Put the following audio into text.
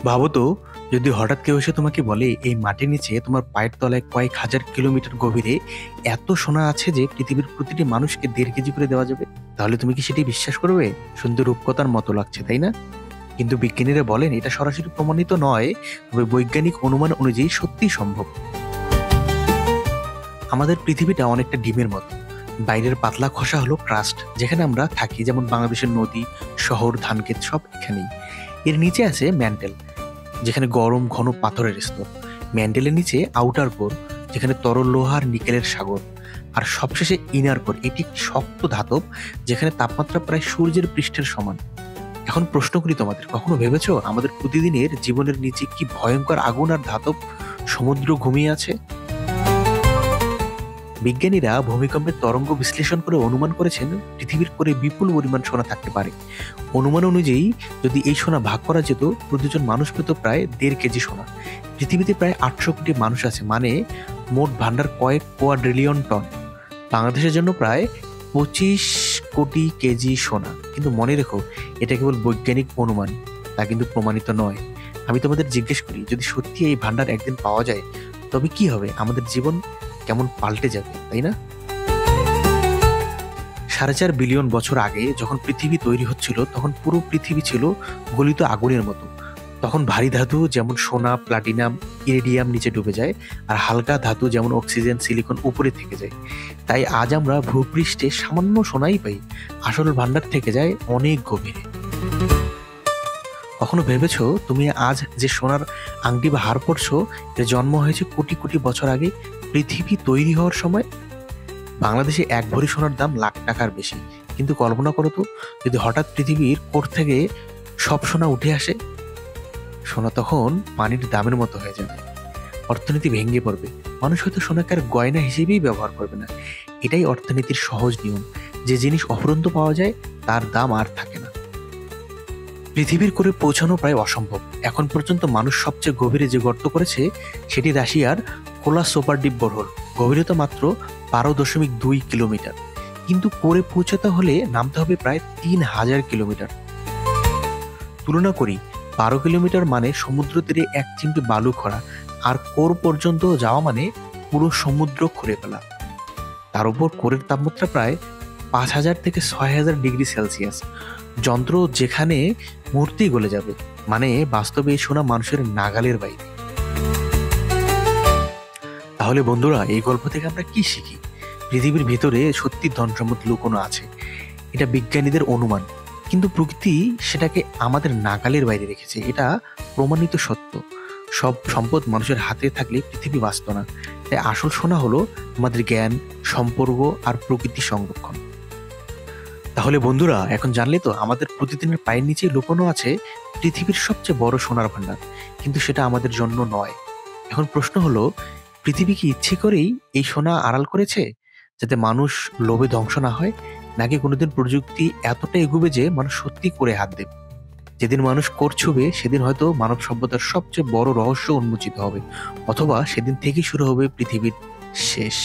ভাবো তো, যদি হঠাৎ কেউ এসে তোমাকে বলে এই মাটির নিচে তোমার পায়ের তলায় কয়েক হাজার কিলোমিটার গভীরে এত সোনা আছে যে পৃথিবীর প্রতিটি মানুষকে 1.5 কেজি করে দেওয়া যাবে, তাহলে তুমি কি সেটি বিশ্বাস করবে? শুনতে রূপকথার মতো লাগছে, তাই না? কিন্তু বিজ্ঞানীরা বলেন এটা সরাসরি প্রমাণিত নয়, তবে বৈজ্ঞানিক অনুমান অনুযায়ী সত্যিই সম্ভব। আমাদের পৃথিবীটা অনেকটা ডিমের মতো। বাইরের পাতলা খোসা হলো ক্রাস্ট, যেখানে আমরা থাকি, যেমন বাংলাদেশের নদী, শহর, ধানক্ষেত সব এখানেই। এর নিচে আছে ম্যান্টেল, যেখানে গরম ঘন পাথরের স্তর। ম্যান্টেলের নিচে আউটার কোর, যেখানে তরল লোহার নিকেলের সাগর। আর সবশেষে ইনার কোর, এটি একটি শক্ত ধাতব, যেখানে তাপমাত্রা প্রায় সূর্যের পৃষ্ঠের সমান। এখন প্রশ্ন করি তোমাদের, কখনো ভেবেছো আমাদের প্রতিদিনের জীবনের নিচে কি ভয়ঙ্কর আগুন আর ধাতব সমুদ্র ঘুমিয়ে আছে? বিজ্ঞানীরা ভূমিকম্পের তরঙ্গ বিশ্লেষণ করে অনুমান করেছেন পৃথিবীর কোরে বিপুল পরিমাণ সোনা থাকতে পারে। অনুমান অনুযায়ী যদি এই সোনা ভাগ করা যেত, প্রতিজন মানুষ পেত প্রায় 1.5 কেজি সোনা। পৃথিবীতে প্রায় 800 কোটি মানুষ আছে, মানে মোট ভান্ডার কয়েক কোয়াড্রিলিয়ন টন। বাংলাদেশের জন্য প্রায় 25 কোটি কেজি সোনা। কিন্তু মনে রেখো, এটা কেবল বৈজ্ঞানিক অনুমান, তা কিন্তু প্রমাণিত নয়। আমি তোমাদের জিজ্ঞেস করি, যদি সত্যি এই ভান্ডার একদিন পাওয়া যায়, তবে কি হবে? আমাদের জীবন কেমন পাল্টে যাবে, তাই না? 4.5 বিলিয়ন বছর আগে যখন পৃথিবী তৈরি হচ্ছিল, তখন পুরো পৃথিবী ছিল গলিত আগুনের মতো। তখন ভারী ধাতু যেমন সোনা, প্লাটিনাম, ইরিডিয়াম নিচে ডুবে যায়, আর হালকা ধাতু যেমন অক্সিজেন, সিলিকন উপরে থেকে যায়। তাই আজ আমরা ভূপৃষ্ঠে সামান্য সোনাই পাই, আসল ভান্ডার থেকে যায় অনেক গভীরে। কখনো ভেবেছো তুমি আজ যে সোনার আংটি বা হার পরছো, এর জন্ম হয়েছে কোটি কোটি বছর আগে, পৃথিবী তৈরি হওয়ার সময়? বাংলাদেশে 1 ভরি সোনার দাম লাখ টাকার বেশি। কিন্তু কল্পনা করো তো, যদি হঠাৎ পৃথিবীর কোর থেকে সব সোনা উঠে আসে, সোনা তখন পানির দামের মতো হয়ে যাবে। অর্থনীতি ভেঙে পড়বে। মানুষ হয়তো সোনাকে আর গয়না হিসেবেই ব্যবহার করবে না। এটাই অর্থনীতির সহজ নিয়ম, যে জিনিস অফুরন্ত পাওয়া যায় তার দাম আর থাকে না। পৃথিবীর কোরে পৌঁছানো প্রায় অসম্ভব। এখন পর্যন্ত মানুষ সবচেয়ে গভীরে যে গর্ত করেছে, সেটি রাশিয়ার কোলা সুপার ডিপ বোরহোল। গভীরতা মাত্র 12.2 কিলোমিটার। কিন্তু কোরে পৌঁছাতে হলে নামতে হবে প্রায় 3000 কিলোমিটার। তুলনা করি, 12 কিলোমিটার মানে সমুদ্র তীরে 1 চিমটি বালু খরা, আর কোর পর্যন্ত যাওয়া মানে পুরো সমুদ্র খুঁড়ে ফেলা। তার উপর কোরের তাপমাত্রা প্রায় 5000 থেকে 6000 ডিগ্রি সেলসিয়াস। যন্ত্র যেখানে মূর্তি গলে যাবে, মানে বাস্তবে এই সোনা মানুষের নাগালের বাইরে। তাহলে বন্ধুরা, এই গল্প থেকে আমরা কি শিখি? পৃথিবীর ভিতরে সত্যি ধন সম্পদ লুকোনো আছে, এটা বিজ্ঞানীদের অনুমান। কিন্তু প্রকৃতি সেটাকে আমাদের নাগালের বাইরে রেখেছে, এটা প্রমাণিত সত্য। সব সম্পদ মানুষের হাতে থাকলে পৃথিবী বাঁচত না। তাই আসল সোনা হলো আমাদের জ্ঞান, সম্পর্ক আর প্রকৃতি সংরক্ষণ। তাহলে বন্ধুরা, এখন জানলে তো আমাদের প্রতিদিনের পায়ের নিচে লুকোনো আছে পৃথিবীর সবচেয়ে বড় সোনার ভান্ডার। কিন্তু সেটা আমাদের জন্য নয়। এখন প্রশ্ন হলো, পৃথিবী কি ইচ্ছে করেই এই সোনা আড়াল করেছে, যাতে মানুষ লোভে ধ্বংস না হয়? নাকি কোনোদিন প্রযুক্তি এতটা এগুবে যে মানুষ সত্যি করে হাত দেবে? যেদিন মানুষ করছবে, সেদিন হয়তো মানব সভ্যতার সবচেয়ে বড় রহস্য উন্মোচিত হবে। অথবা সেদিন থেকেই শুরু হবে পৃথিবীর শেষ।